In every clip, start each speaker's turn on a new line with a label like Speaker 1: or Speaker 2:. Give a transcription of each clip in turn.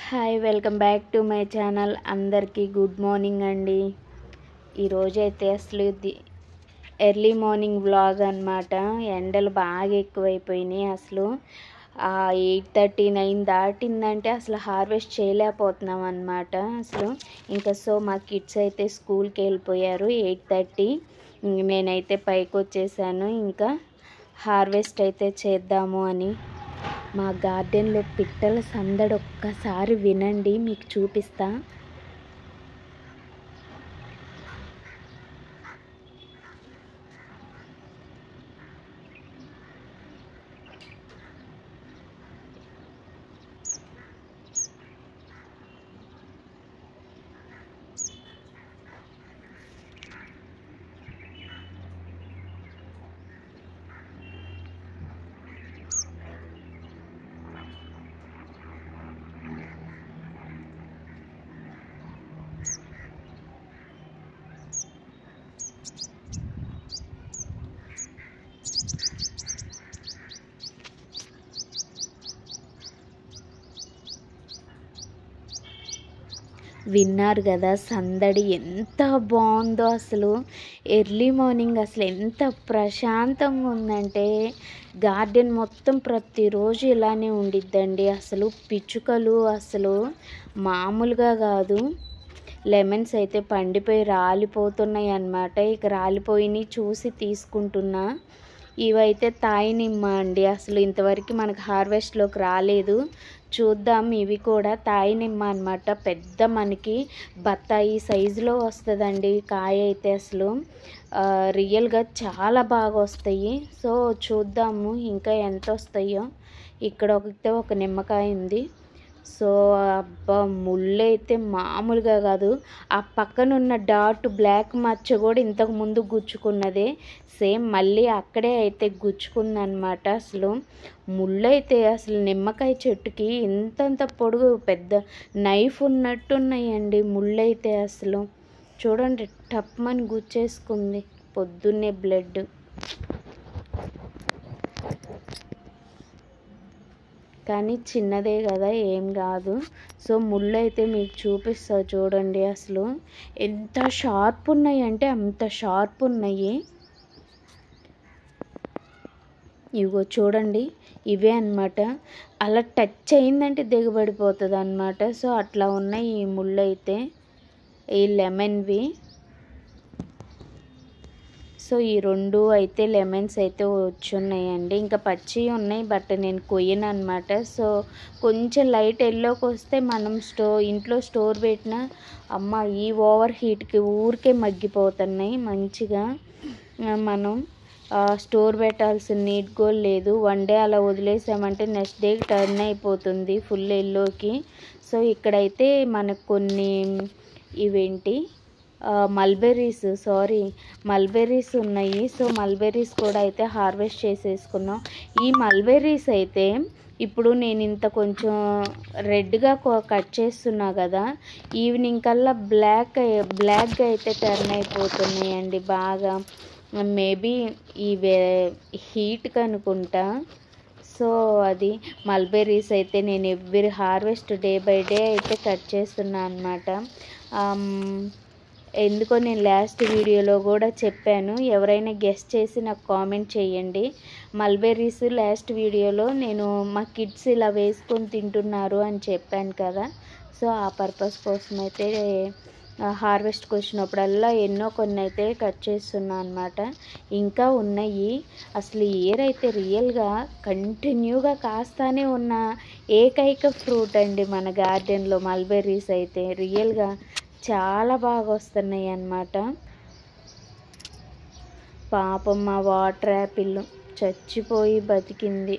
Speaker 1: Hi welcome back to my channel. అందరికీ good morning అండి. ఈరోజైతే అసలు ఎర్లీ మార్నింగ్ వ్లాగ్ అనమాట. ఎండలు బాగా ఎక్కువైపోయినాయి. అసలు 8:30 9 దాటిందంటే అసలు హార్వెస్ట్ చేయలేకపోతున్నాం అనమాట. అసలు ఇంకా మా కిడ్స్ అయితే స్కూల్కి వెళ్ళిపోయారు 8:30. నేనైతే పైకి వచ్చేసాను ఇంకా హార్వెస్ట్ అయితే చేద్దాము అని. మా గార్డెన్లో పిట్టల సందడి ఒక్కసారి వినండి, మీకు చూపిస్తా. విన్నారు కదా సందడి ఎంత బాగుందో. అసలు ఎర్లీ మార్నింగ్ అసలు ఎంత ప్రశాంతంగా ఉందంటే గార్డెన్ మొత్తం ప్రతిరోజు ఇలానే ఉండిద్దండి. అసలు పిచ్చుకలు అసలు మామూలుగా కాదు. లెమన్స్ అయితే పండిపోయి రాలిపోతున్నాయి అన్నమాట. ఇక రాలిపోయినాయి చూసి తీసుకుంటున్నా. ఇవైతే తాయి నిమ్మ అండి. అసలు ఇంతవరకు మనకు హార్వెస్ట్లోకి రాలేదు. చూద్దాం. ఇవి కూడా తాయి నిమ్మ అనమాట. పెద్ద మనకి బత్తాయి సైజులో వస్తుందండి కాయ అయితే. అసలు రియల్గా చాలా బాగా వస్తాయి. సో చూద్దాము ఇంకా ఎంత వస్తాయో. ఇక్కడ ఒక నిమ్మకాయ ఉంది. సో అబ్బా ముళ్ళు అయితే మామూలుగా కాదు. ఆ పక్కనున్న డాట్ బ్లాక్ మచ్చ కూడా ఇంతకు ముందు గుచ్చుకున్నదే. సేమ్ మళ్ళీ అక్కడే అయితే గుచ్చుకుందనమాట. అసలు ముళ్ళు అయితే అసలు నిమ్మకాయ చెట్టుకి ఇంతంత పొడుగు పెద్ద నైఫ్ ఉన్నట్టున్నాయండి ముళ్ళు అయితే. అసలు చూడండి టప్మని గుచ్చేసుకుంది పొద్దున్నే బ్లడ్. కానీ చిన్నదే కదా ఏం కాదు. సో ముళ్ళు అయితే మీకు చూపిస్తా చూడండి. అసలు ఎంత షార్ప్ ఉన్నాయి అంటే అంత షార్ప్ ఉన్నాయి. ఇగో చూడండి ఇవే అన్నమాట. అలా టచ్ అయిందంటే దిగబడిపోతుంది అన్నమాట. సో అట్లా ఉన్నాయి ఈ ముళ్ళు అయితే, ఈ లెమన్వి. సో ఈ రెండు అయితే లెమన్స్ అయితే వచ్చున్నాయండి. ఇంకా పచ్చి ఉన్నాయి బట్ నేను కొయ్యను అనమాట. సో కొంచెం లైట్ ఎల్లోకి వస్తే మనం ఇంట్లో స్టోర్ పెట్టిన అమ్మ ఈ ఓవర్ హీట్కి ఊరికే మగ్గిపోతున్నాయి మంచిగా. మనం స్టోర్ పెట్టాల్సిన నీట్ కూడా లేదు. 1 డే అలా వదిలేసామంటే నెక్స్ట్ డేకి టర్న్ అయిపోతుంది ఫుల్ ఎల్లోకి. సో ఇక్కడైతే మనకు కొన్ని ఇవేంటి మల్బెర్రీస్ ఉన్నాయి. సో మల్బెర్రీస్ కూడా అయితే హార్వెస్ట్ చేసేసుకున్నాం. ఈ మల్బెర్రీస్ అయితే ఇప్పుడు నేను ఇంత కొంచెం రెడ్గా కట్ చేస్తున్నా కదా, ఈవినింగ్ కల్లా బ్లాక్గా అయితే టర్న్ అయిపోతున్నాయండి బాగా. మేబీ ఇవే హీట్కి అనుకుంటా. సో అది మల్బెర్రీస్ అయితే నేను every harvest day by day అయితే కట్ చేస్తున్నా అనమాట. ఎందుకో నేను లాస్ట్ వీడియోలో కూడా చెప్పాను. ఎవరైనా గెస్ చేసి నాకు కామెంట్ చేయండి. మల్బెర్రీస్ లాస్ట్ వీడియోలో నేను మా కిడ్స్ ఇలా వేసుకొని తింటున్నారు అని చెప్పాను కదా. సో ఆ పర్పస్ కోసం అయితే హార్వెస్ట్కి వచ్చినప్పుడల్లా ఎన్నో కొన్ని అయితే కట్ చేస్తున్నా అనమాట. ఇంకా ఉన్నాయి. అసలు ఇయర్ అయితే రియల్గా కంటిన్యూగా కాస్తానే ఉన్న ఏకైక ఫ్రూట్ అండి మన గార్డెన్లో మల్బెర్రీస్ అయితే. రియల్గా చాలా బాగా వస్తున్నాయి అన్నమాట. పాపం మా వాటర్ యాపిల్ చచ్చిపోయి బతికింది.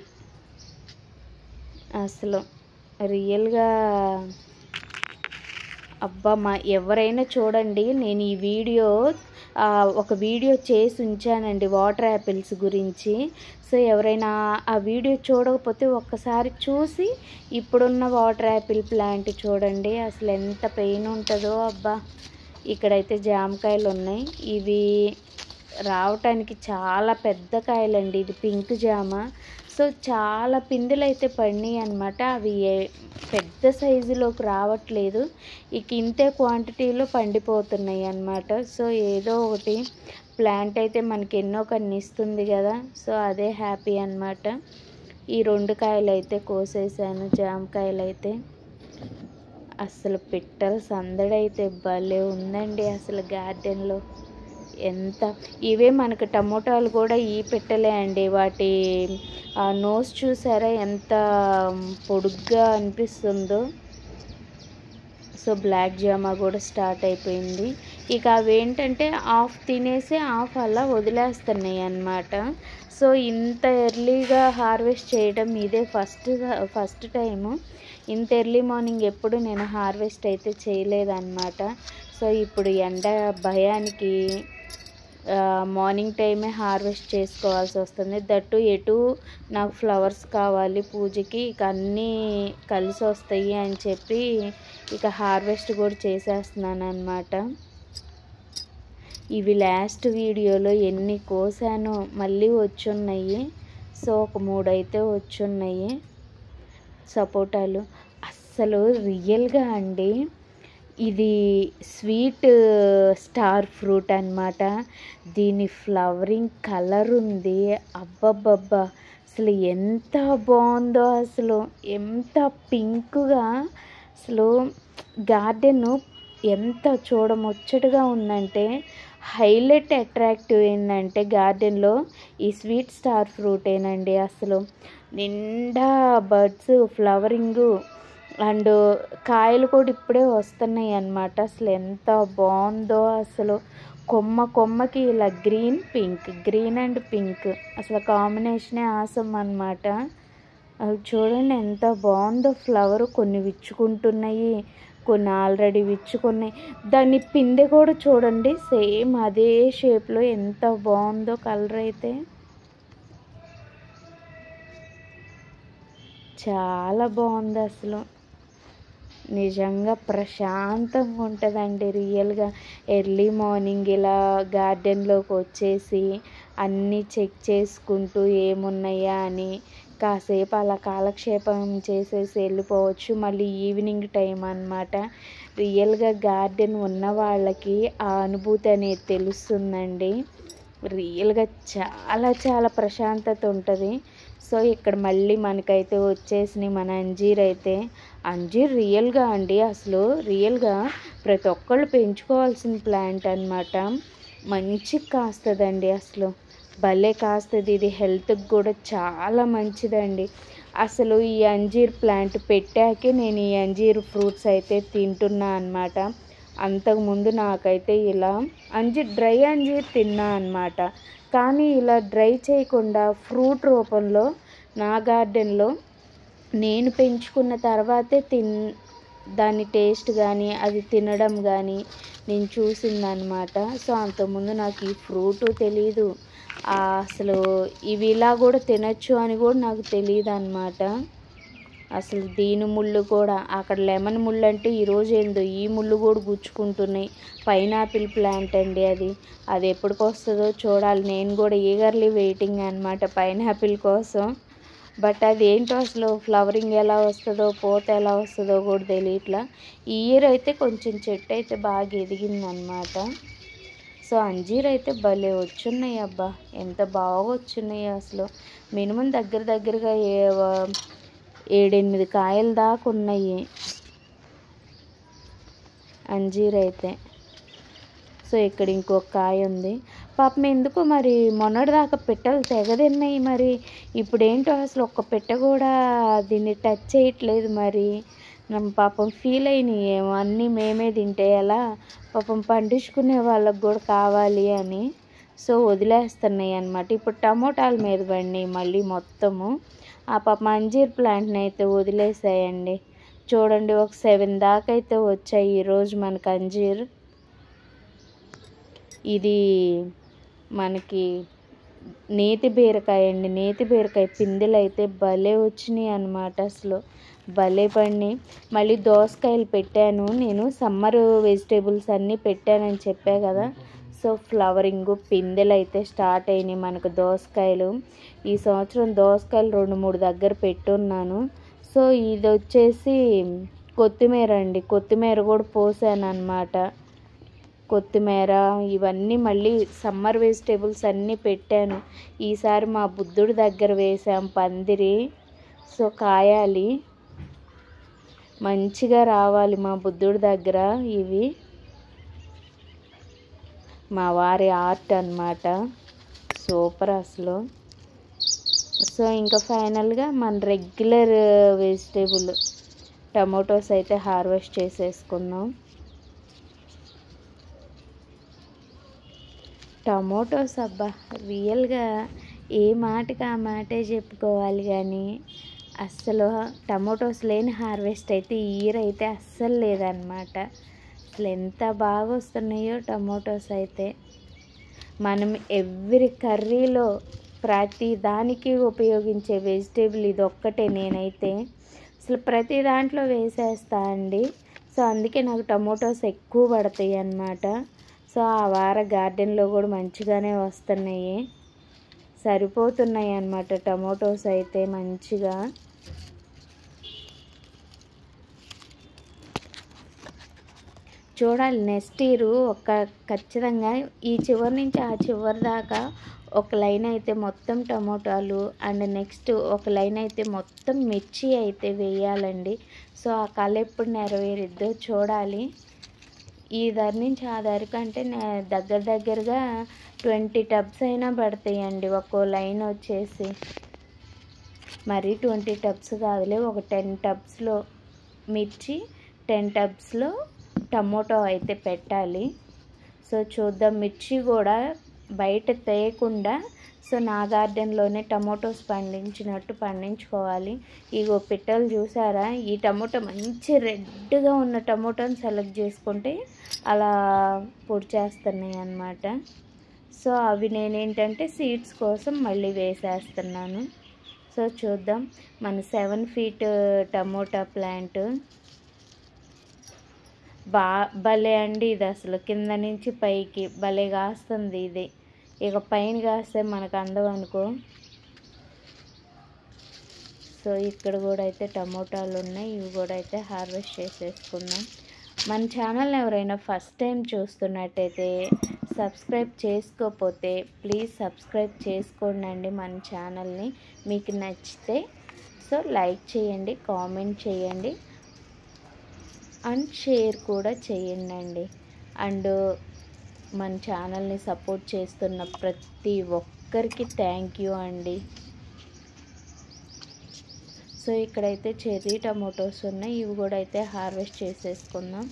Speaker 1: అసలు రియల్గా అబ్బా ఎవరైనా చూడండి, నేను ఈ ఒక వీడియో చేసి ఉంచానండి వాటర్ యాపిల్స్ గురించి. సో ఎవరైనా ఆ వీడియో చూడకపోతే ఒక్కసారి చూసి ఇప్పుడున్న వాటర్ యాపిల్ ప్లాంట్ చూడండి. అసలు ఎంత పెయిన్ ఉంటుందో అబ్బా. ఇక్కడైతే జామకాయలు ఉన్నాయి. ఇవి రావటానికి చాలా పెద్ద కాయలండి. ఇది పింక్ జామ. సో చాలా పిందెలు అయితే పడినాయి అన్నమాట. అవి పెద్ద సైజులోకి రావట్లేదు, ఇక ఇంతే క్వాంటిటీలో పండిపోతున్నాయి అన్నమాట. సో ఏదో ఒకటి ప్లాంట్ అయితే మనకి ఎన్నో కన్ని ఇస్తుంది కదా, సో అదే హ్యాపీ అన్నమాట. ఈ 2 కాయలు అయితే కోసేసాను, జామకాయలు అయితే. అసలు పిట్టల సందడి అయితే భలే ఉందండి అసలు గార్డెన్లో. ఎంత ఇవే మనకు టమోటాలు కూడా ఈ పిట్టలే అండి. వాటి నోస్ చూసారా ఎంత పొడుగ్గా అనిపిస్తుందో. సో బ్లాక్ జామా కూడా స్టార్ట్ అయిపోయింది. ఇక అవి ఏంటంటే హాఫ్ తినేసి హాఫ్ అలా వదిలేస్తున్నాయి అన్నమాట. సో ఇంత ఎర్లీగా హార్వెస్ట్ చేయడం ఇదే ఫస్ట్ టైము. ఇంత ఎర్లీ మార్నింగ్ ఎప్పుడు నేను హార్వెస్ట్ అయితే చేయలేదన్నమాట. సో ఇప్పుడు ఎండ భయానికి మార్నింగ్ టైమే హార్వెస్ట్ చేసుకోవాల్సి వస్తుంది. దట్టు ఎటు నాకు ఫ్లవర్స్ కావాలి పూజకి, ఇక అన్నీ కలిసి వస్తాయి అని చెప్పి ఇక హార్వెస్ట్ కూడా చేసేస్తున్నాను అన్నమాట. ఇవి లాస్ట్ వీడియోలో ఎన్ని కోసానో మళ్ళీ వచ్చున్నాయి. సో ఒక 3 అయితే వచ్చున్నాయి సపోటాలు. అస్సలు రియల్గా అండి ఇది స్వీట్ స్టార్ ఫ్రూట్ అన్నమాట. దీని ఫ్లవరింగ్ కలర్ ఉంది, అబ్బబ్బబ్బా అసలు ఎంత బాగుందో. అసలు ఎంత పింక్గా, అసలు గార్డెన్ ఎంత చూడముచ్చటగా ఉందంటే, హైలైట్ అట్రాక్టివ్ ఏంటంటే గార్డెన్లో ఈ స్వీట్ స్టార్ ఫ్రూటేనండి. అసలు నిండా బర్డ్స్, ఫ్లవరింగు అండ్ కాయలు కూడా ఇప్పుడే వస్తున్నాయి అన్నమాట. అసలు ఎంత బాగుందో అసలు. కొమ్మకి ఇలా గ్రీన్ అండ్ పింక్ అసలు కాంబినేషనే ఆసమ్ అన్నమాట. అవి చూడండి ఎంత బాగుందో. ఫ్లవర్ కొన్ని విచ్చుకుంటున్నాయి, కొన్ని ఆల్రెడీ విచ్చుకున్నాయి. దాని పిందె కూడా చూడండి సేమ్ అదే షేప్లో ఎంత బాగుందో కలర్ అయితే. చాలా బాగుంది అసలు. నిజంగా ప్రశాంతంగా ఉంటుందండి రియల్గా. ఎర్లీ మార్నింగ్ ఇలా గార్డెన్లోకి వచ్చేసి అన్నీ చెక్ చేసుకుంటూ ఏమున్నాయా అని కాసేపు అలా కాలక్షేపం చేసేసి వెళ్ళిపోవచ్చు. మళ్ళీ ఈవినింగ్ టైం అన్నమాట. రియల్గా గార్డెన్ ఉన్న వాళ్ళకి ఆ అనుభూతి అనేది తెలుస్తుందండి. రియల్గా చాలా ప్రశాంతత ఉంటుంది. సో ఇక్కడ మళ్ళీ మనకైతే వచ్చేసినాయి మన అంజీర్ అయితే. అంజీర్ రియల్గా అండి అసలు రియల్గా ప్రతి ఒక్కళ్ళు పెంచుకోవాల్సిన ప్లాంట్ అన్నమాట. మంచిగా కాస్తుందండి అసలు, భలే కాస్తుంది. ఇది హెల్త్కి కూడా చాలా మంచిదండి. అసలు ఈ అంజీర్ ప్లాంట్ పెట్టాకే నేను ఈ అంజీర్ ఫ్రూట్స్ అయితే తింటున్నా అన్నమాట. అంతకుముందు నాకైతే ఇలా డ్రై అంజీర్ తిన్నా అన్నమాట. కానీ ఇలా డ్రై చేయకుండా ఫ్రూట్ రూపంలో నా గార్డెన్లో నేను పెంచుకున్న తర్వాతే దాని టేస్ట్ కానీ అది తినడం కానీ నేను చూసిందనమాట. సో అంతకుముందు నాకు ఈ ఫ్రూటు తెలీదు, అసలు ఇవి ఇలా కూడా తినచ్చు అని కూడా నాకు తెలియదు అన్నమాట. అసలు దీని ముళ్ళు కూడా అక్కడ లెమన్ ముళ్ళు అంటే ఈరోజు ఏందో ఈ ముళ్ళు కూడా గుచ్చుకుంటున్నాయి. పైనాపిల్ ప్లాంట్ అండి అది ఎప్పటికి వస్తుందో చూడాలి. నేను కూడా ఈగర్లీ వెయిటింగ్ అన్నమాట పైనాపిల్ కోసం. బట్ అది ఏంటో అసలు ఫ్లవరింగ్ ఎలా వస్తుందో పూత ఎలా వస్తుందో కూడా తెలియట్లా. ఈ ఇయర్ అయితే కొంచెం చెట్టు అయితే బాగా ఎదిగిందనమాట. సో అంజీర్ అయితే భలే వచ్చున్నాయి అబ్బా, ఎంత బాగా వచ్చున్నాయి అసలు. మినిమం దగ్గరగా 7-8 కాయలు దాకా ఉన్నాయి అంజీర్ అయితే. సో ఇక్కడ ఇంకొక కాయ ఉంది. పాపం ఎందుకో మరి మొన్నటిదాకా పిట్టలు తెగదిన్నాయి, మరి ఇప్పుడు ఏంటో అసలు ఒక్క పిట్ట కూడా దీన్ని టచ్ చేయట్లేదు. మరి పాపం ఫీల్ అయినాయి ఏమో, అన్నీ మేమే తింటే ఎలా, పాపం పండించుకునే వాళ్ళకు కూడా కావాలి అని. సో వదిలేస్తున్నాయి అన్నమాట. ఇప్పుడు టమోటాల మీద పడినాయి మళ్ళీ మొత్తము. ఆ పాపం అంజీర్ ప్లాంట్ని అయితే వదిలేసాయండి. చూడండి ఒక 7 దాకా అయితే వచ్చాయి ఈరోజు మనకు అంజీర్. ఇది మనకి నేతి బీరకాయ అండి. నేతి బీరకాయ పిందెలు అయితే భలే వచ్చినాయి అన్నమాట. అసలు భలే పడినాయి. మళ్ళీ దోసకాయలు పెట్టాను నేను, సమ్మర్ వెజిటేబుల్స్ అన్నీ పెట్టానని చెప్పా కదా. సో ఫ్లవరింగ్ పిందెలు అయితే స్టార్ట్ అయినాయి మనకు దోసకాయలు. ఈ సంవత్సరం దోసకాయలు 2-3 దగ్గర పెట్టున్నాను. సో ఇది వచ్చేసి కొత్తిమీర అండి. కొత్తిమీర కూడా పోసాను అన్నమాట. కొత్తిమీర ఇవన్నీ మళ్ళీ సమ్మర్ వెజిటేబుల్స్ అన్నీ పెట్టాను. ఈసారి మా బుద్ధుడి దగ్గర వేసాం పందిరి. సో కాయాలి, మంచిగా రావాలి మా బుద్ధుడి దగ్గర. ఇవి మా వారి ఆర్ట్ అన్నమాట, సూపర్ అసలు. సో ఇంకా ఫైనల్గా మన రెగ్యులర్ వెజిటేబుల్ టమోటోస్ అయితే హార్వెస్ట్ చేసేసుకున్నాం. టమోటోస్ అబ్బా రియల్గా ఏ మాటకి ఆ మాటే చెప్పుకోవాలి, కానీ అస్సలు టమోటోస్ లేని హార్వెస్ట్ అయితే ఈ ఇయర్ అయితే అస్సలు లేదన్నమాట. అసలు ఎంత బాగా వస్తున్నాయో టమోటోస్ అయితే. మనం ఎవ్రీ కర్రీలో ప్రతి దానికి ఉపయోగించే వెజిటేబుల్ ఇది ఒక్కటే. నేనైతే అసలు ప్రతి దాంట్లో వేసేస్తా అండి. సో అందుకే నాకు టమోటోస్ ఎక్కువ పడతాయి అన్నమాట. సో ఆ వార గార్డెన్లో కూడా మంచిగానే వస్తున్నాయి, సరిపోతున్నాయి అన్నమాట టమోటోస్ అయితే మంచిగా. చూడాలి నెక్స్ట్ ఇయర్ ఖచ్చితంగా ఈ చివరి నుంచి ఆ చివరి దాకా ఒక లైన్ అయితే మొత్తం టమోటాలు, అండ్ నెక్స్ట్ ఒక లైన్ అయితే మొత్తం మిర్చి అయితే వేయాలండి. సో ఆ కళ ఎప్పుడు నెరవేరిద్దో చూడాలి. ఈ దారి నుంచి ఆ దారి కంటే దగ్గరగా 20 టబ్స్ అయినా పడతాయండి ఒక్కో లైన్ వచ్చేసి. మరి 20 టబ్స్ కాదులే, ఒక 10 టబ్స్లో మిర్చి, 10 టబ్స్లో టమోటో అయితే పెట్టాలి. సో చూద్దాం. మిర్చి కూడా బయట తేయకుండా సో నా గార్డెన్లోనే టమోటోస్ పండించినట్టు పండించుకోవాలి. ఇగో పిట్టలు చూసారా, ఈ టమోటో మంచి రెడ్గా ఉన్న టమోటోని సెలెక్ట్ చేసుకుంటే అలా పొడి చేస్తున్నాయి అన్నమాట. సో అవి నేనేంటంటే సీడ్స్ కోసం మళ్ళీ వేసేస్తున్నాను. సో చూద్దాం. మన 7 feet టమోటా ప్లాంట్ భలే అండి. ఇది అసలు కింద నుంచి పైకి భలే కాస్తుంది ఇది. ఇక పైన కాస్తే మనకు అందం అనుకో. సో ఇక్కడ కూడా అయితే టమోటాలు ఉన్నాయి, ఇవి కూడా అయితే హార్వెస్ట్ చేసేసుకుందాం. మన ఛానల్ని ఎవరైనా ఫస్ట్ టైం చూస్తున్నట్టయితే సబ్స్క్రైబ్ చేసుకోకపోతే ప్లీజ్ సబ్స్క్రైబ్ చేసుకోండి మన ఛానల్ని. మీకు నచ్చితే సో లైక్ చేయండి, కామెంట్ చేయండి, అండ్ షేర్ కూడా చేయండి. అండ్ మన ఛానల్ని సపోర్ట్ చేస్తున్న ప్రతి ఒక్కరికి థ్యాంక్ యూ అండి. సో ఇక్కడైతే చెర్రీ టమోటోస్ ఉన్నాయి, ఇవి కూడా అయితే హార్వెస్ట్ చేసేసుకుందాం.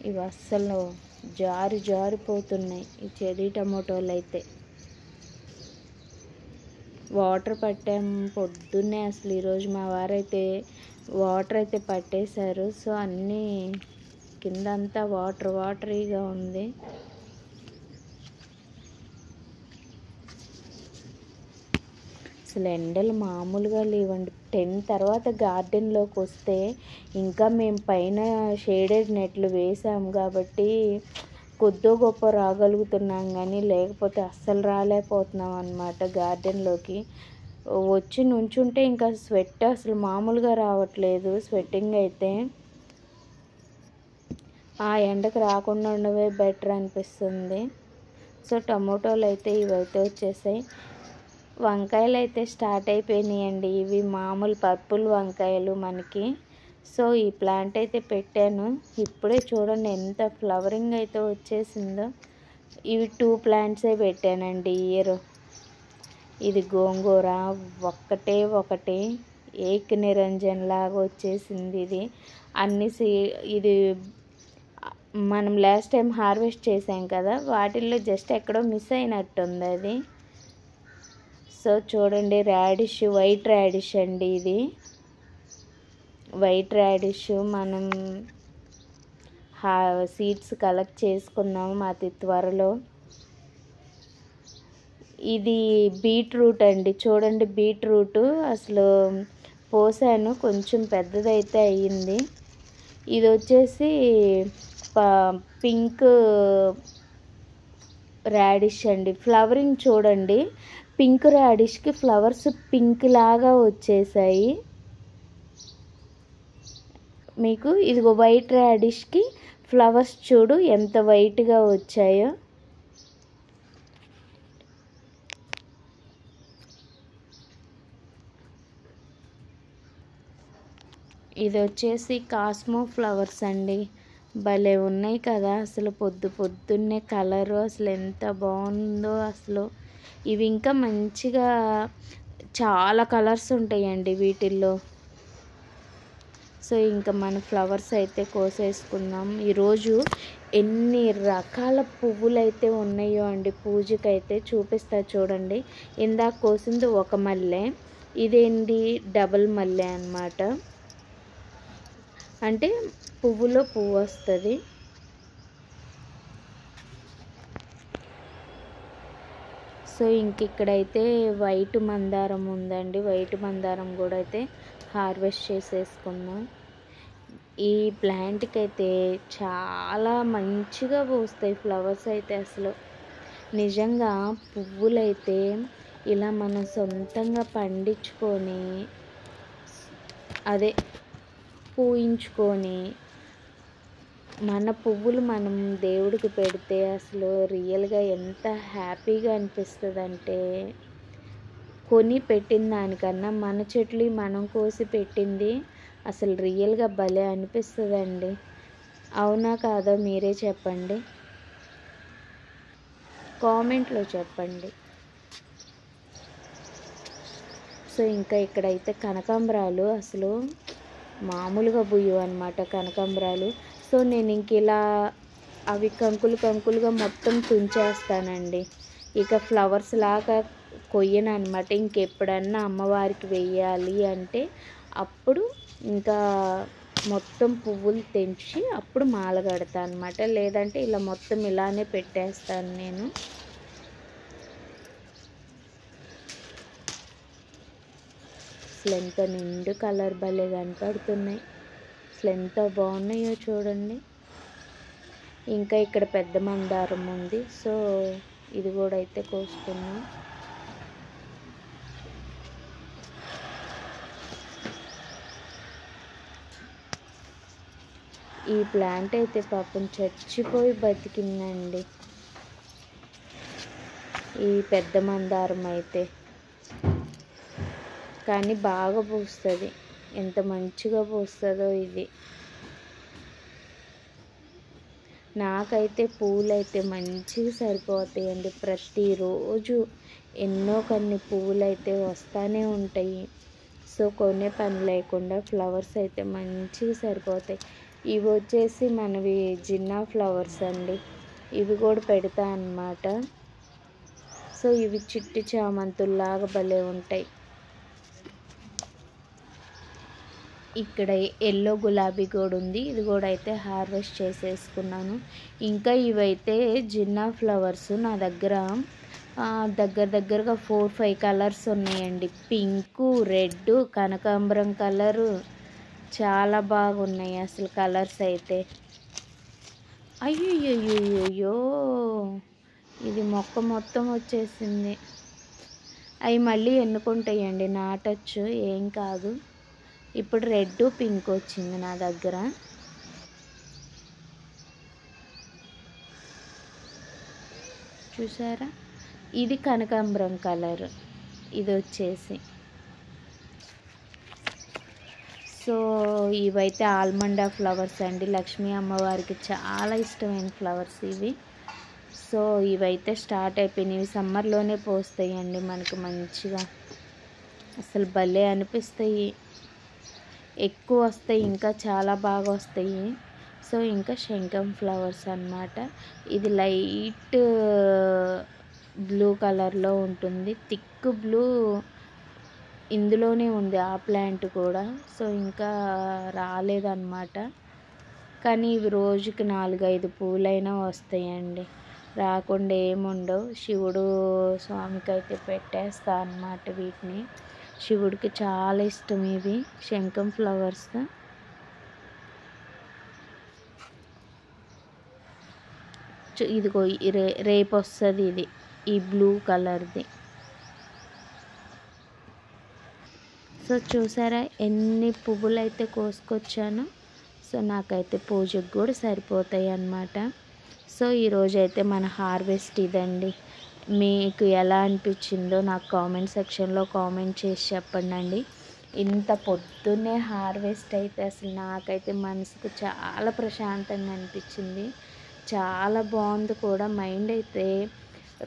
Speaker 1: ఇవి అస్సలు జారిపోతున్నాయి ఈ చెర్రీ టమోటోలు అయితే. వాటర్ పట్టాము పొద్దున్నే. అసలు ఈరోజు మా వారైతే వాటర్ అయితే పట్టేశారు. సో అన్నీ కిందంతా వాటరీగా ఉంది. అసలు ఎండలు మామూలుగా లేవండి. 10 తర్వాత గార్డెన్లోకి వస్తే ఇంకా మేము పైన షేడెడ్ నెట్లు వేసాము కాబట్టి కొద్దో గొప్ప రాగలుగుతున్నాం, కానీ లేకపోతే అస్సలు రాలేకపోతున్నాం అన్నమాట గార్డెన్లోకి. వచ్చి నుంచుంటే ఇంకా స్వెట్ అసలు మామూలుగా రావట్లేదు, స్వెట్టింగ్ అయితే. ఆ ఎండకు రాకుండా ఉండవే బెటర్ అనిపిస్తుంది. సో టమోటోలు అయితే ఇవైతే వచ్చేసాయి. వంకాయలు అయితే స్టార్ట్ అయిపోయినాయండి. ఇవి మామూలు పర్పుల్ వంకాయలు మనకి. సో ఈ ప్లాంట్ అయితే పెట్టాను. ఇప్పుడే చూడండి ఎంత ఫ్లవరింగ్ అయితే వచ్చేసిందో. ఇవి 2 ప్లాంట్సే పెట్టానండి ఈ ఇయర్. ఇది గోంగూర ఒకటే ఏక్ నిరంజన్ లాగా వచ్చేసింది ఇది. ఇది మనం లాస్ట్ టైం హార్వెస్ట్ చేసాం కదా, వాటిల్లో జస్ట్ ఎక్కడో మిస్ అయినట్టుంది అది. సో చూడండి రాడిష్, వైట్ రాడిష్ అండి ఇది. వైట్ రాడిష్ మనం సీడ్స్ కలెక్ట్ చేసుకున్నాము అతి త్వరలో. ఇది బీట్రూట్ అండి. చూడండి బీట్రూట్ అసలు పోసాను, కొంచెం పెద్దదైతే అయ్యింది. ఇది వచ్చేసి పింక్ రాడిష్ అండి. ఫ్లవరింగ్ చూడండి, పింక్ రాడిష్కి ఫ్లవర్స్ పింక్ లాగా వచ్చేసాయి. మీకు ఇదిగో వైట్ రాడిష్కి ఫ్లవర్స్ చూడు ఎంత వైట్గా వచ్చాయో. ఇది వచ్చేసి కాస్మో ఫ్లవర్స్ అండి. భలే ఉన్నాయి కదా అసలు, పొద్దున్నే కలరు అసలు ఎంత బాగుందో అసలు. ఇవి ఇంకా మంచిగా చాలా కలర్స్ ఉంటాయండి వీటిల్లో. సో ఇంకా మన ఫ్లవర్స్ అయితే కోసేసుకుందాం. ఈరోజు ఎన్ని రకాల పువ్వులు అయితే ఉన్నాయో అండి పూజకైతే చూపిస్తా చూడండి. ఇందాక కోసింది ఒక మల్లె, ఇదేంటి డబుల్ మల్లె అన్నమాట. అంటే పువ్వులో పువ్వు వస్తుంది. సో ఇంక ఇక్కడైతే వైట్ మందారం ఉందండి. వైట్ మందారం కూడా అయితే హార్వెస్ట్ చేసేసుకుందాం. ఈ ప్లాంట్కి అయితే చాలా మంచిగా పూస్తాయి ఫ్లవర్స్ అయితే. అసలు నిజంగా పువ్వులైతే ఇలా మనం సొంతంగా పండించుకొని అదే పూయించుకొని మన పువ్వులు మనం దేవుడికి పెడితే అసలు రియల్గా ఎంత హ్యాపీగా అనిపిస్తుంది అంటే, కొని పెట్టిన దానికన్నా మన చెట్లు మనం కోసి పెట్టింది అసలు రియల్గా భలే అనిపిస్తుందండి. అవునా కాదో మీరే చెప్పండి, కామెంట్లో చెప్పండి. సో ఇంకా ఇక్కడైతే కనకాంబరాలు అసలు మామూలుగా బుయ్యవు అనమాట కనకాంబరాలు. సో నేను ఇంక ఇలా అవి కంకులుగా మొత్తం తుంచేస్తానండి. ఇక ఫ్లవర్స్ లాగా కొయ్యను అనమాట. ఇంకెప్పుడన్నా అమ్మవారికి వెయ్యాలి అంటే అప్పుడు ఇంకా మొత్తం పువ్వులు తెంచి అప్పుడు మాల కడతాను అనమాట. లేదంటే ఇలా మొత్తం ఇలానే పెట్టేస్తాను నేను. అసలు ఎంత నిండు కలర్ భలే కనపడుతున్నాయి. అసలు ఎంత బాగున్నాయో చూడండి. ఇంకా ఇక్కడ పెద్ద మందారం ఉంది. సో ఇది కూడా అయితే కోసుకున్నాం. ఈ ప్లాంట్ అయితే పాపం చచ్చిపోయి బతికిందండి. ఈ పెద్ద మందారం అయితే కానీ బాగా పూస్తుంది. ఎంత మంచిగా పూస్తుందో ఇది. నాకైతే పూలు అయితే మంచిగా సరిపోతాయండి. ప్రతిరోజు ఎన్నో కొన్ని పువ్వులు అయితే వస్తూనే ఉంటాయి. సో కొనే పని లేకుండా ఫ్లవర్స్ అయితే మంచిగా సరిపోతాయి. ఇవి వచ్చేసి మనవి జిన్నా ఫ్లవర్స్ అండి. ఇవి కూడా పెడతా అన్నమాట. సో ఇవి చిట్టి చామంతుల్లాగా భలే ఉంటాయి. ఇక్కడ ఎల్లో గులాబీ కూడా ఉంది. ఇది కూడా అయితే హార్వెస్ట్ చేసేసుకున్నాను. ఇంకా ఇవైతే జిన్నా ఫ్లవర్స్ నా దగ్గర దగ్గరగా 4-5 కలర్స్ ఉన్నాయండి. పింకు, రెడ్, కనకాంబరం కలరు చాలా బాగున్నాయి అసలు కలర్స్ అయితే. అయ్యో ఇది మొక్క మొత్తం వచ్చేసింది. అవి మళ్ళీ ఎన్నుకుంటాయండి, నాటచ్చు, ఏం కాదు. ఇప్పుడు రెడ్ పింక్ వచ్చింది నా దగ్గర. చూసారా, ఇది కనకాంబరం కలర్. ఇది వచ్చేసి సో ఇవైతే ఆల్మండా ఫ్లవర్స్ అండి. లక్ష్మీ అమ్మవారికి చాలా ఇష్టమైన ఫ్లవర్స్ ఇవి. సో ఇవైతే స్టార్ట్ అయిపోయినాయి. సమ్మర్లోనే పోస్తాయండి మనకు మంచిగా. అసలు భలే అనిపిస్తాయి. ఎక్కువ వస్తాయి, ఇంకా చాలా బాగా వస్తాయి. సో ఇంకా శంఖం ఫ్లవర్స్ అన్నమాట. ఇది లైట్ బ్లూ కలర్లో ఉంటుంది. థిక్ బ్లూ ఇందులోనే ఉంది ఆ ప్లాంట్ కూడా. సో ఇంకా రాలేదన్నమాట. కానీ ఇవి రోజుకి 4-5 పూలైనా వస్తాయండి, రాకుండా ఏముండవు. శివుడు స్వామికి అయితే పెట్టేస్తా అన్నమాట వీటిని. శివుడికి చాలా ఇష్టం ఇవి శంఖం ఫ్లవర్స్. ఇదిగో రేపు వస్తుంది ఇది, ఈ బ్లూ కలర్ది. సో చూసారా ఎన్ని పువ్వులు అయితే కోసుకొచ్చాను. సో నాకైతే పూజకు కూడా సరిపోతాయి అన్నమాట. సో ఈరోజైతే మన హార్వెస్ట్ ఇదండి. మీకు ఎలా అనిపించిందో నాకు కామెంట్ సెక్షన్లో కామెంట్ చేసి చెప్పండి. ఇంత పొద్దున్నే హార్వెస్ట్ అయితే అసలు నాకైతే మనసుకు చాలా ప్రశాంతంగా అనిపించింది. చాలా బాగుంది కూడా. మైండ్ అయితే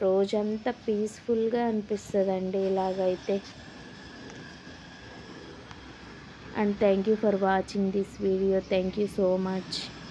Speaker 1: రోజంతా పీస్ఫుల్గా అనిపిస్తుందండి ఇలాగైతే. And thank you for watching this video. Thank you so much.